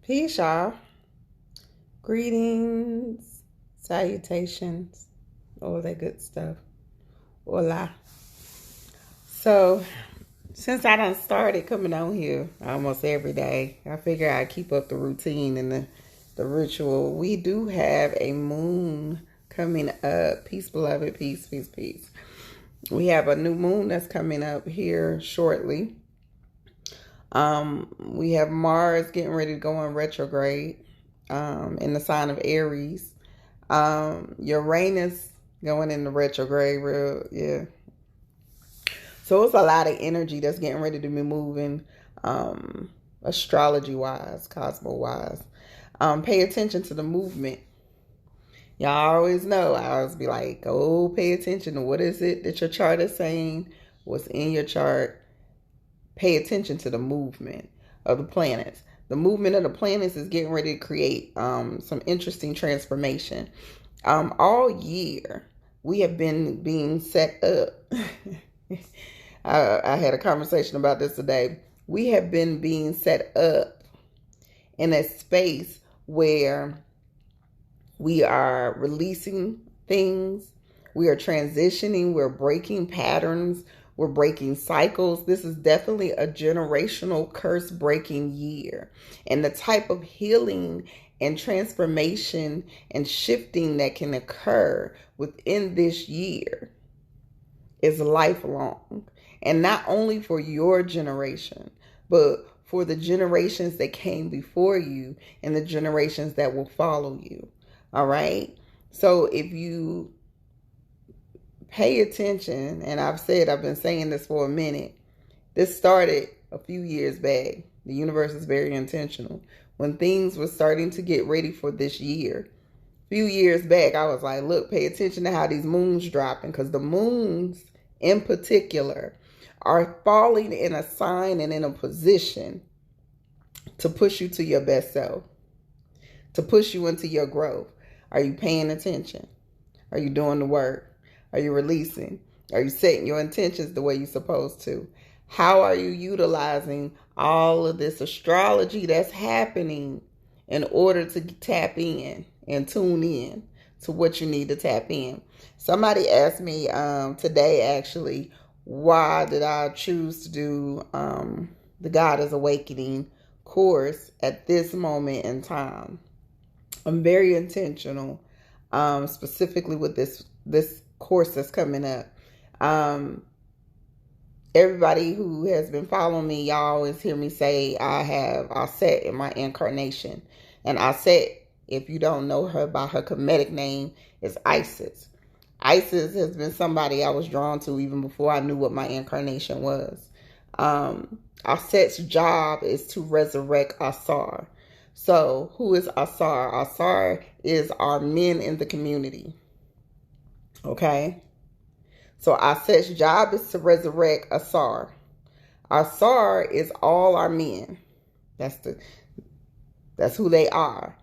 Peace, y'all. Greetings, salutations, all that good stuff. Hola. So, since I done started coming on here almost every day, I figure I'd keep up the routine and the ritual. We do have a moon coming up. Peace, beloved. Peace, peace, peace. We have a new moon that's coming up here shortly. We have Mars getting ready to go in retrograde in the sign of Aries. Uranus going into retrograde, yeah. So it's a lot of energy that's getting ready to be moving, astrology wise, cosmo wise. Pay attention to the movement. Y'all always know. I always be like, go pay attention to what is it that your chart is saying, what's in your chart. Pay attention to the movement of the planets. The movement of the planets is getting ready to create some interesting transformation. All year, we have been being set up. I had a conversation about this today. We have been being set up in a space where we are releasing things, we are transitioning, we're breaking patterns, we're breaking cycles. This is definitely a generational curse breaking year. And the type of healing and transformation and shifting that can occur within this year is lifelong. And not only for your generation, but for the generations that came before you and the generations that will follow you. All right? So if you pay attention, and I've been saying this for a minute. This started a few years back. The universe is very intentional. When things were starting to get ready for this year, a few years back, I was like, look, pay attention to how these moons dropping, because the moons in particular are falling in a sign and in a position to push you to your best self, to push you into your growth. Are you paying attention? Are you doing the work? Are you releasing? Are you setting your intentions the way you're supposed to? How are you utilizing all of this astrology that's happening in order to tap in and tune in to what you need to tap in? Somebody asked me today, actually, why did I choose to do the God is Awakening course at this moment in time? I'm very intentional, specifically with this course that's coming up. Everybody who has been following me, y'all always hear me say I have Aset in my incarnation. And Aset, if you don't know her by her Kemetic name, is Isis. Isis has been somebody I was drawn to even before I knew what my incarnation was. Aset's job is to resurrect Asar. So who is Asar? Asar is our men in the community. Okay? So Aset's job is to resurrect Asar. Asar is all our men. That's who they are.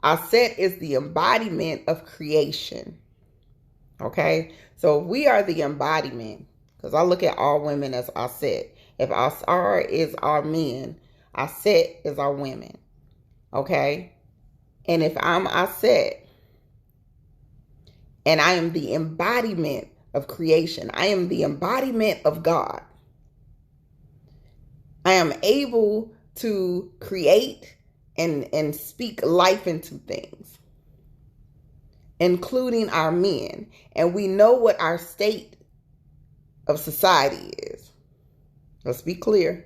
Aset is the embodiment of creation. Okay? So we are the embodiment, because I look at all women as Aset. If Asar is our men, Aset is our women. Okay? And if I'm Aset, and I am the embodiment of creation, I am the embodiment of God, I am able to create and speak life into things, including our men. And we know what our state of society is. Let's be clear.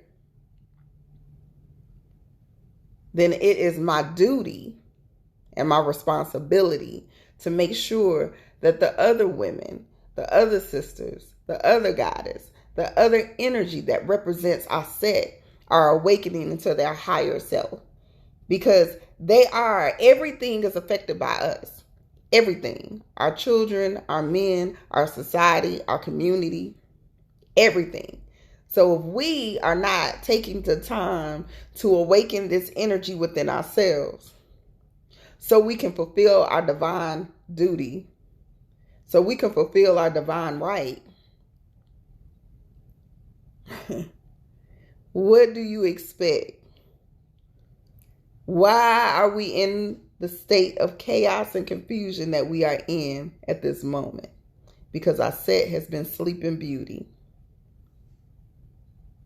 Then it is my duty and my responsibility to make sure that the other women, the other sisters, the other goddess, the other energy that represents Aset are awakening into their higher self. Because everything is affected by us. Everything. Our children, our men, our society, our community, everything. So if we are not taking the time to awaken this energy within ourselves, so we can fulfill our divine duty, so we can fulfill our divine right, what do you expect Why are we in the state of chaos and confusion that we are in at this moment? Because Aset has been sleeping beauty.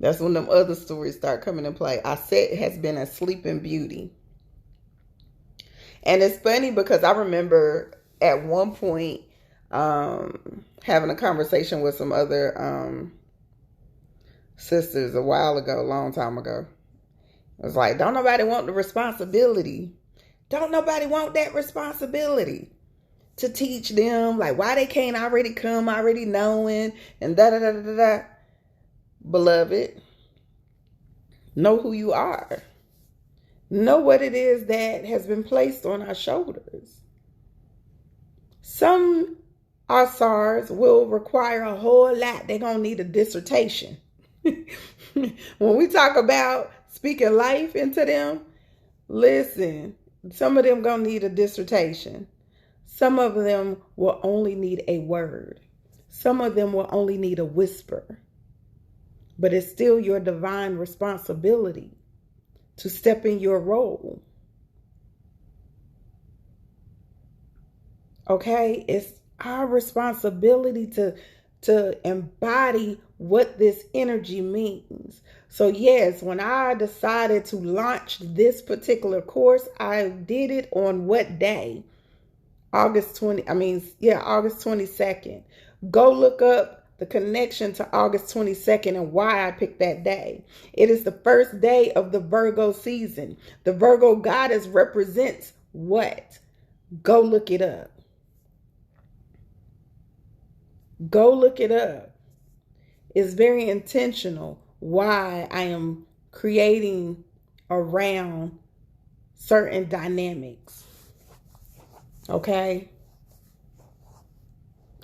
That's when them other stories start coming in play. Aset has been a sleeping beauty. And it's funny because I remember at one point having a conversation with some other sisters a while ago, a long time ago. It was like, don't nobody want the responsibility. Don't nobody want that responsibility to teach them, like, why they can't already come already knowing and da-da-da-da-da. Beloved, know who you are. Know what it is that has been placed on our shoulders. Some Asars will require a whole lot. They're going to need a dissertation. When we talk about speaking life into them, listen, some of them going to need a dissertation. Some of them will only need a word. Some of them will only need a whisper. But it's still your divine responsibility to step in your role. Okay? It's our responsibility to embody what this energy means. So yes, when I decided to launch this particular course, I did it on what day? August 22nd. Go look up the connection to August 22nd and why I picked that day. It is the first day of the Virgo season. The Virgo goddess represents what? Go look it up. Go look it up. It's very intentional why I am creating around certain dynamics. Okay?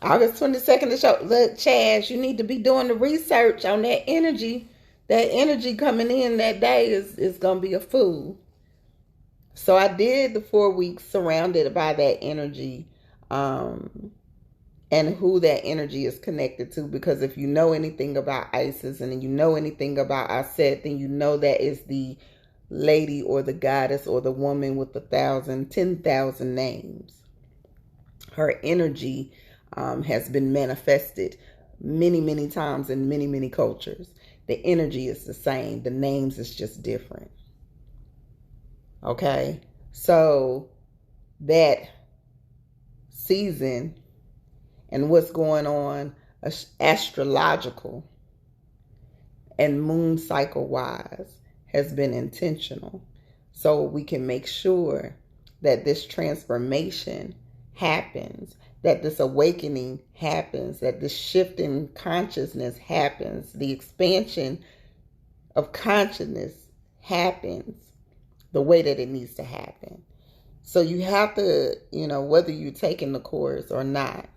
August 22nd to show. Look, Chaz, you need to be doing the research on that energy. That energy coming in that day is going to be a fool. So I did the 4 weeks surrounded by that energy and who that energy is connected to. Because if you know anything about Isis and you know anything about Aset, then you know that is the lady or the goddess or the woman with 10,000 names. Her energy has been manifested many, many times in many, many cultures. The energy is the same. The names is just different. Okay? So that season and what's going on astrological and moon cycle wise has been intentional. So we can make sure that this transformation happens, that this awakening happens, that this shift in consciousness happens, the expansion of consciousness happens the way that it needs to happen. So you have to, whether you're taking the course or not,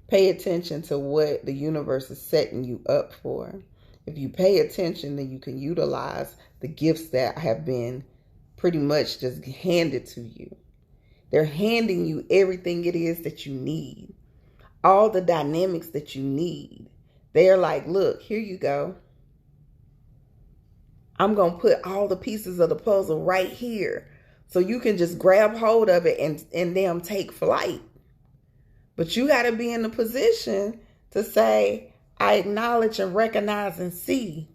pay attention to what the universe is setting you up for. If you pay attention, then you can utilize the gifts that have been pretty much just handed to you. They're handing you everything it is that you need. All the dynamics that you need. They're like, look, here you go. I'm going to put all the pieces of the puzzle right here. So you can just grab hold of it and then take flight. But you got to be in the position to say, I acknowledge and recognize and see.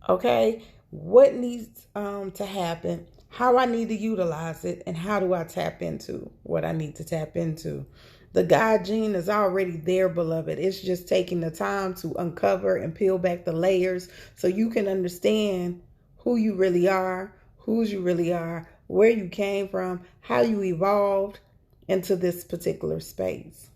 Okay? What needs to happen, how I need to utilize it, and how do I tap into what I need to tap into. The God gene is already there, beloved. It's just taking the time to uncover and peel back the layers so you can understand who you really are, whose you really are, where you came from, how you evolved into this particular space.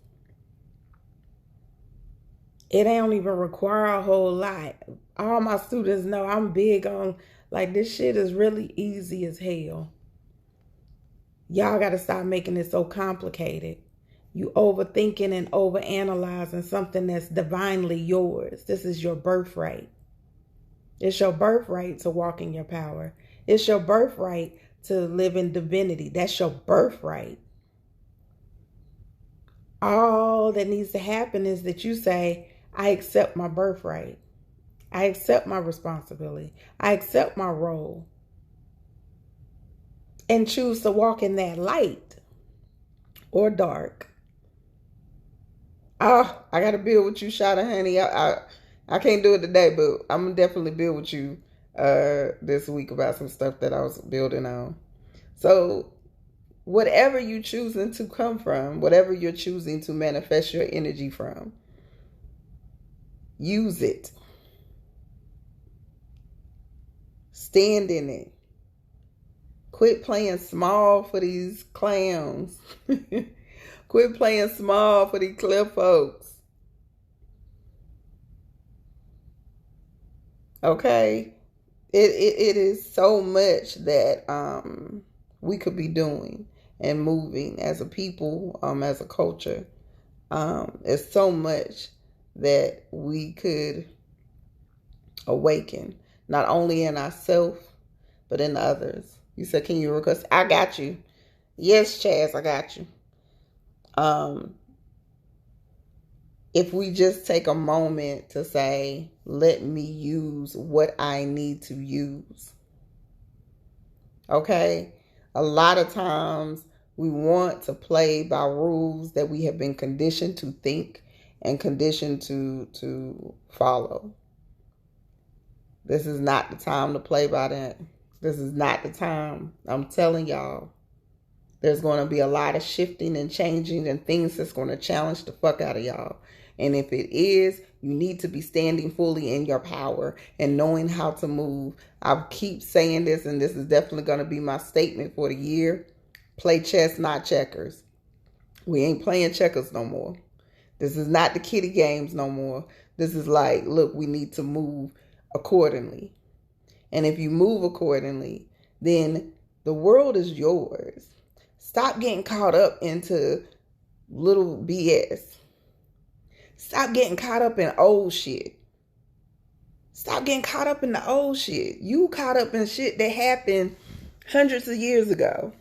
It don't even require a whole lot. All my students know I'm big on, like, this shit is really easy as hell. Y'all got to stop making it so complicated. You overthinking and overanalyzing something that's divinely yours. This is your birthright. It's your birthright to walk in your power. It's your birthright to live in divinity. That's your birthright. All that needs to happen is that you say, I accept my birthright. I accept my responsibility. I accept my role and choose to walk in that light or dark. Oh, I got to build with you, Shada, honey. I can't do it today, but I'm going to definitely build with you this week about some stuff that I was building on. So whatever you're choosing to come from, whatever you're choosing to manifest your energy from, use it. Stand in it. Quit playing small for these clowns. Quit playing small for these clear folks. Okay? It is so much that we could be doing and moving as a people, as a culture. It's so much that we could awaken, not only in ourselves, but in others. You said, can you request? I got you. Yes, Chaz, I got you. If we just take a moment to say, let me use what I need to use. Okay? A lot of times we want to play by rules that we have been conditioned to think and conditioned to follow. This is not the time to play by that. This is not the time. I'm telling y'all, there's going to be a lot of shifting and changing and things that's going to challenge the fuck out of y'all. And if it is, you need to be standing fully in your power and knowing how to move. I keep saying this, and this is definitely going to be my statement for the year. Play chess, not checkers. We ain't playing checkers no more. This is not the kiddie games no more. This is like, look, we need to move accordingly. And if you move accordingly, then the world is yours. Stop getting caught up into little BS. Stop getting caught up in old shit. Stop getting caught up in the old shit. You caught up in shit that happened hundreds of years ago.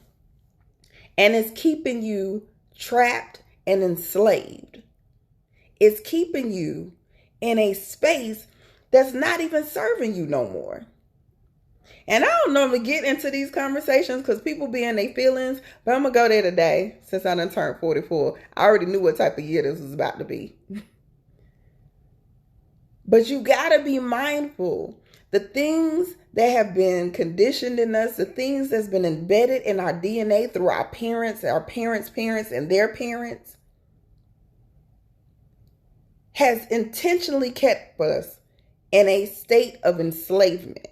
And it's keeping you trapped and enslaved. It's keeping you in a space that's not even serving you no more. And I don't normally get into these conversations because people be in their feelings, but I'm going to go there today since I done turned 44. I already knew what type of year this was about to be. But you got to be mindful. The things that have been conditioned in us, the things that's been embedded in our DNA through our parents, parents, and their parents, has intentionally kept us in a state of enslavement.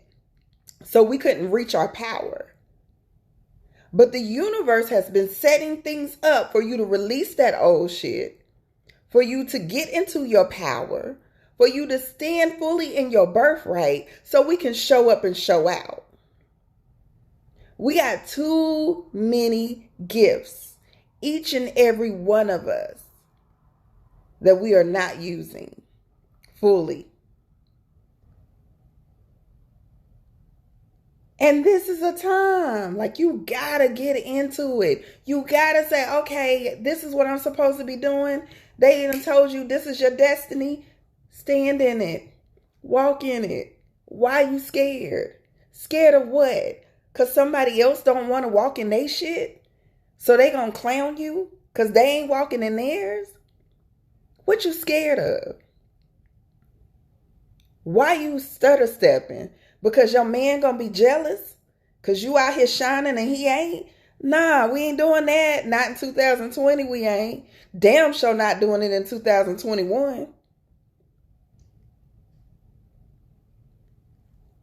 So we couldn't reach our power. But the universe has been setting things up for you to release that old shit, for you to get into your power, for you to stand fully in your birthright so we can show up and show out. We got too many gifts, each and every one of us, that we are not using fully. And this is a time, like, you gotta get into it. You gotta say, okay, this is what I'm supposed to be doing. They done told you this is your destiny. Stand in it. Walk in it. Why you scared? Scared of what? Because somebody else don't want to walk in their shit? So they gonna clown you? Because they ain't walking in theirs? What you scared of? Why you stutter stepping? Because your man gonna be jealous? Because you out here shining and he ain't? Nah, we ain't doing that. Not in 2020, we ain't. Damn sure not doing it in 2021.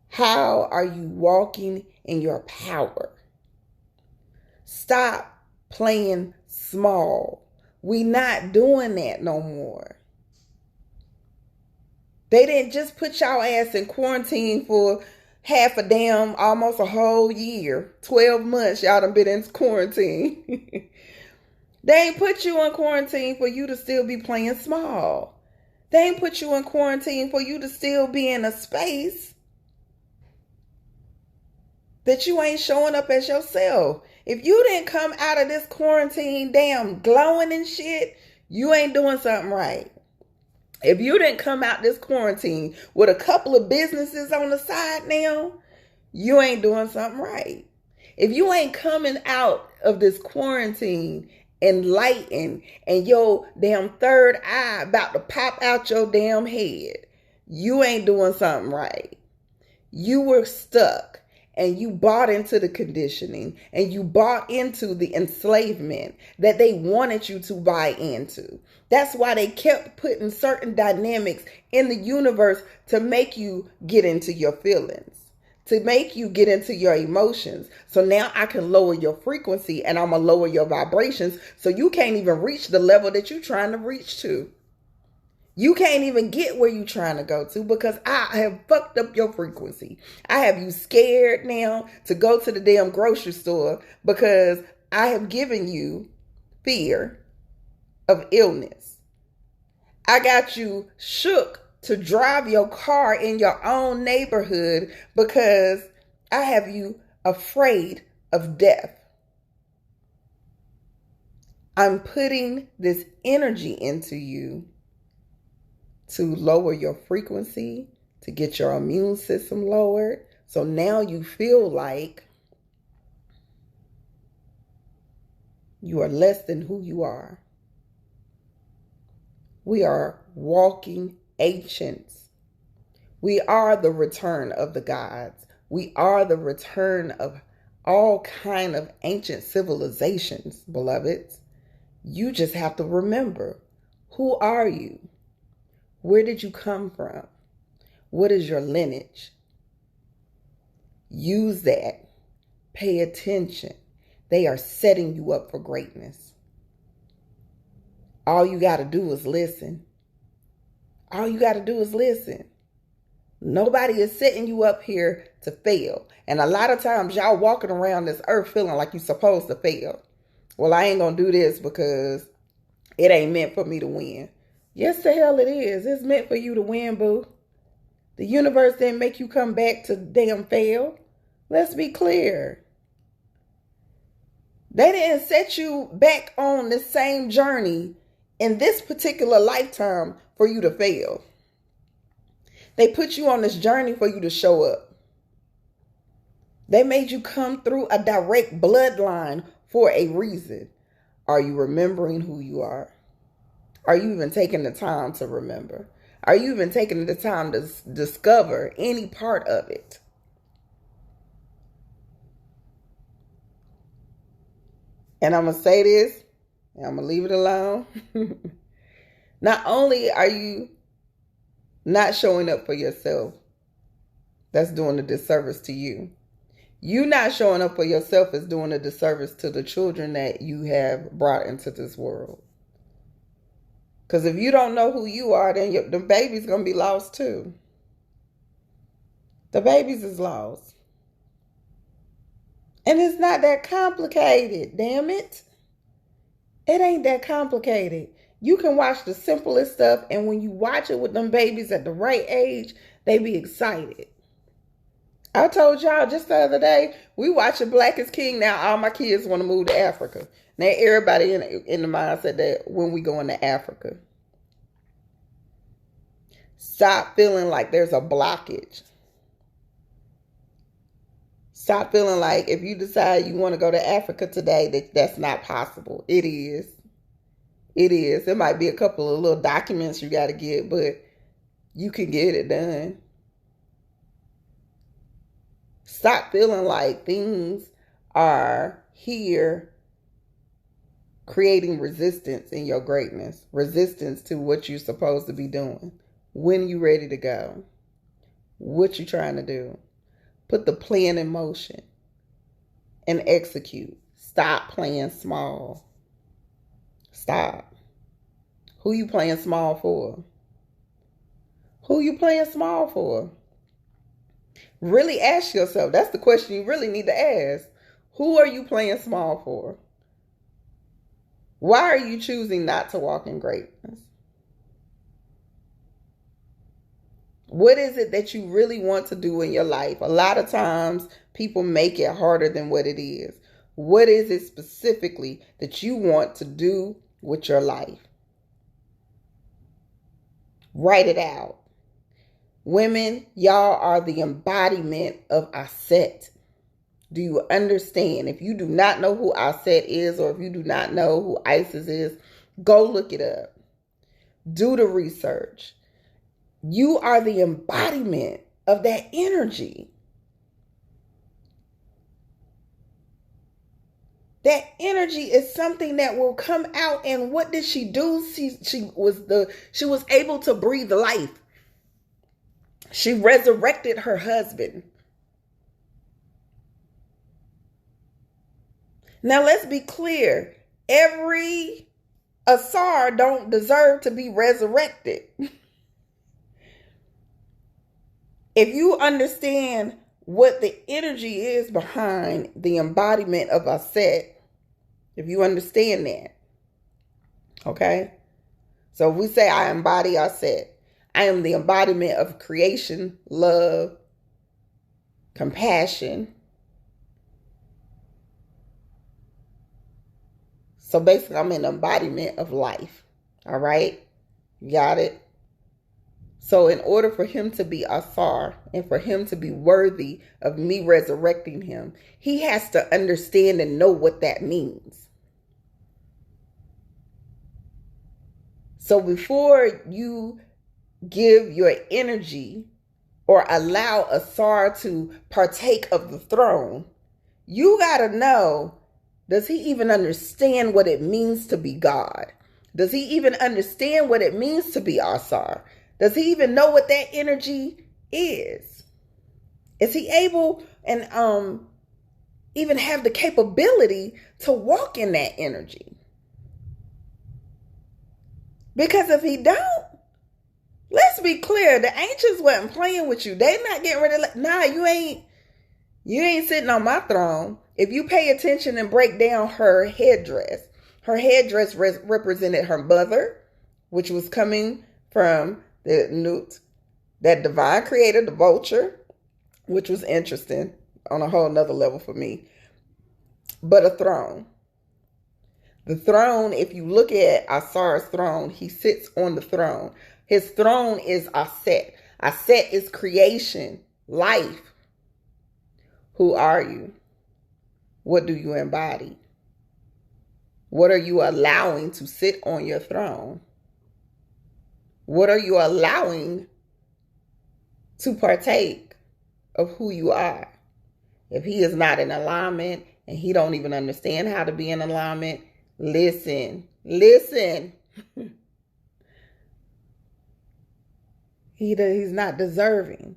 How are you walking in your power? Stop playing small. We not doing that no more. They didn't just put y'all ass in quarantine for half a damn, almost a whole year. 12 months y'all done been in quarantine. They ain't put you in quarantine for you to still be playing small. They ain't put you in quarantine for you to still be in a space that you ain't showing up as yourself. If you didn't come out of this quarantine damn glowing and shit, you ain't doing something right. If you didn't come out this quarantine with a couple of businesses on the side now, you ain't doing something right. If you ain't coming out of this quarantine enlightened and your damn third eye about to pop out your damn head, you ain't doing something right. You were stuck and you bought into the conditioning and you bought into the enslavement that they wanted you to buy into. That's why they kept putting certain dynamics in the universe to make you get into your feelings, to make you get into your emotions. So now I can lower your frequency and I'm going to lower your vibrations so you can't even reach the level that you're trying to reach to. You can't even get where you're trying to go to because I have fucked up your frequency. I have you scared now to go to the damn grocery store because I have given you fear of illness. I got you shook to drive your car in your own neighborhood because I have you afraid of death. I'm putting this energy into you to lower your frequency, to get your immune system lowered. So now you feel like you are less than who you are. We are walking ancients. We are the return of the gods. We are the return of all kind of ancient civilizations, beloveds. You just have to remember, who are you? Where did you come from? What is your lineage? Use that. Pay attention. They are setting you up for greatness. All you got to do is listen. All you got to do is listen. Nobody is setting you up here to fail. And a lot of times y'all walking around this earth feeling like you're supposed to fail. Well, I ain't going to do this because it ain't meant for me to win. Yes, the hell it is. It's meant for you to win, boo. The universe didn't make you come back to damn fail. Let's be clear. They didn't set you back on the same journey in this particular lifetime for you to fail. They put you on this journey for you to show up. They made you come through a direct bloodline for a reason. Are you remembering who you are? Are you even taking the time to remember? Are you even taking the time to discover any part of it? And I'm going to say this, and I'm going to leave it alone. Not only are you not showing up for yourself, that's doing a disservice to you. You not showing up for yourself is doing a disservice to the children that you have brought into this world. Because if you don't know who you are, then the baby's going to be lost too. The babies is lost. And it's not that complicated, damn it. It ain't that complicated. You can watch the simplest stuff, and when you watch it with them babies at the right age, they be excited. I told y'all just the other day, we watching Black is King. Now all my kids want to move to Africa. Now everybody in the mindset that when we go into Africa. Stop feeling like there's a blockage. Stop feeling like if you decide you want to go to Africa today, that's not possible. It is. It is. It might be a couple of little documents you got to get, but you can get it done. Stop feeling like things are here creating resistance in your greatness. Resistance to what you're supposed to be doing. When you ready to go. What you trying to do. Put the plan in motion and execute. Stop playing small. Stop. Who you playing small for? Who you playing small for? Really ask yourself. That's the question you really need to ask. Who are you playing small for? Why are you choosing not to walk in greatness? What is it that you really want to do in your life? A lot of times people make it harder than what it is. What is it specifically that you want to do with your life? Write it out. Women, y'all are the embodiment of Aset. Do you understand? If you do not know who Aset is, or if you do not know who Isis is, go look it up. Do the research. You are the embodiment of that energy. That energy is something that will come out. And what did she do? She was able to breathe life. She resurrected her husband. Now let's be clear. Every Asar don't deserve to be resurrected. If you understand what the energy is behind the embodiment of Aset, if you understand that, okay? So if we say I embody Aset, I am the embodiment of creation, love, compassion. So basically, I'm an embodiment of life. All right? Got it? So in order for him to be Asar and for him to be worthy of me resurrecting him, he has to understand and know what that means. So before you give your energy or allow Asar to partake of the throne, you got to know, does he even understand what it means to be God? Does he even understand what it means to be Asar? Does he even know what that energy is? Is he able and even have the capability to walk in that energy? Because if he don't, let's be clear, the ancients wasn't playing with you. They not getting ready to, nah, you ain't sitting on my throne. If you pay attention and break down her headdress represented her mother, which was coming from the Nut, that divine creator, the vulture, which was interesting on a whole nother level for me. But a throne. The throne, if you look at Asar's throne, he sits on the throne. His throne is Aset. Aset is creation, life. Who are you? What do you embody? What are you allowing to sit on your throne? What are you allowing to partake of who you are? If he is not in alignment and he don't even understand how to be in alignment, listen. He's not deserving.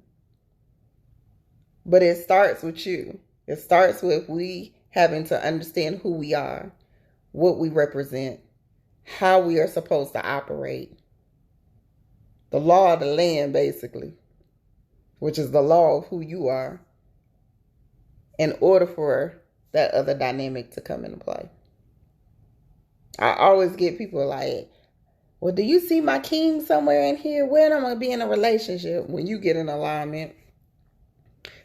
But it starts with you. It starts with we having to understand who we are, what we represent, how we are supposed to operate. The law of the land, basically, which is the law of who you are, in order for that other dynamic to come into play. I always get people like, well, do you see my king somewhere in here? When am I going to be in a relationship? When you get in alignment.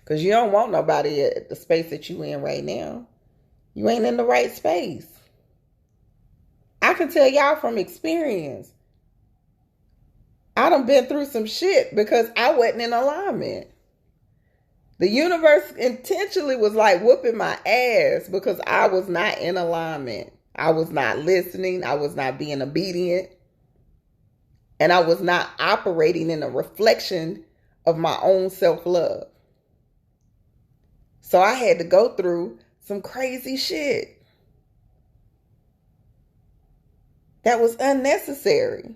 Because you don't want nobody at the space that you in right now. You ain't in the right space. I can tell y'all from experience. I done been through some shit because I wasn't in alignment. The universe intentionally was like whooping my ass because I was not in alignment. I was not listening. I was not being obedient. And I was not operating in a reflection of my own self-love. So I had to go through some crazy shit that was unnecessary.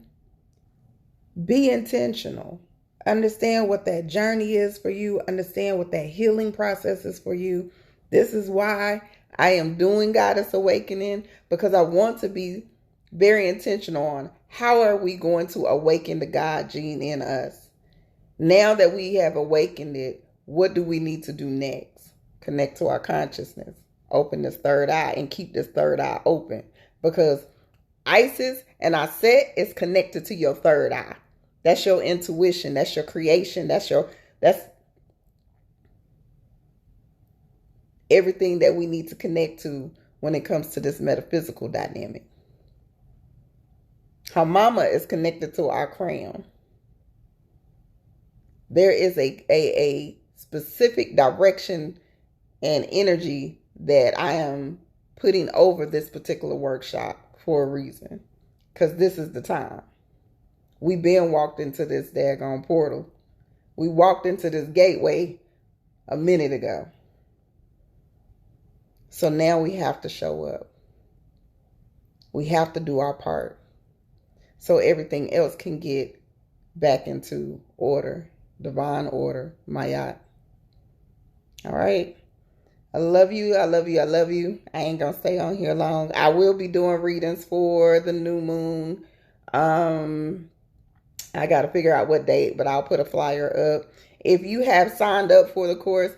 Be intentional. Understand what that journey is for you. Understand what that healing process is for you. This is why I am doing Goddess Awakening, because I want to be very intentional on how are we going to awaken the God gene in us. Now that we have awakened it, what do we need to do next? Connect to our consciousness. Open this third eye and keep this third eye open, because Isis and Aset is connected to your third eye. That's your intuition. That's your creation. That's everything that we need to connect to when it comes to this metaphysical dynamic. Her mama is connected to our crown. There is a specific direction and energy that I am putting over this particular workshop for a reason. Because this is the time. We been walked into this daggone portal. We walked into this gateway a minute ago. So now we have to show up. We have to do our part so everything else can get back into order, divine order, Mayat. All right. I love you. I love you. I love you. I ain't going to stay on here long. I will be doing readings for the new moon. I got to figure out what date, but I'll put a flyer up. If you have signed up for the course,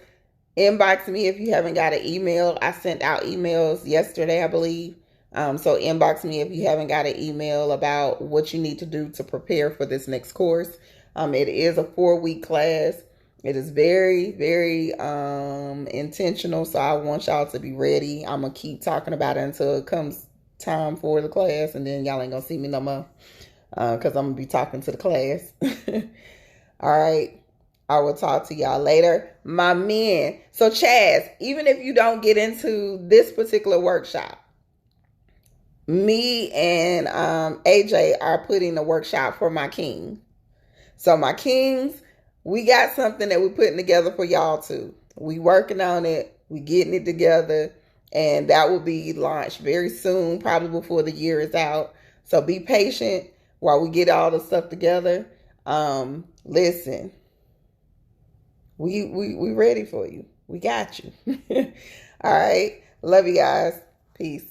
inbox me if you haven't got an email. I sent out emails yesterday, I believe. So inbox me if you haven't got an email about what you need to do to prepare for this next course. It is a 4-week class. It is very, very intentional. So I want y'all to be ready. I'm going to keep talking about it until it comes time for the class. And then y'all ain't going to see me no more. Because I'm going to be talking to the class. All right. I will talk to y'all later. My men. So Chaz, even if you don't get into this particular workshop, me and AJ are putting a workshop for my king. So my kings, we got something that we're putting together for y'all too. We working on it. We getting it together. And that will be launched very soon, probably before the year is out. So be patient while we get all the stuff together. Listen, we ready for you. We got you. All right. Love you guys. Peace.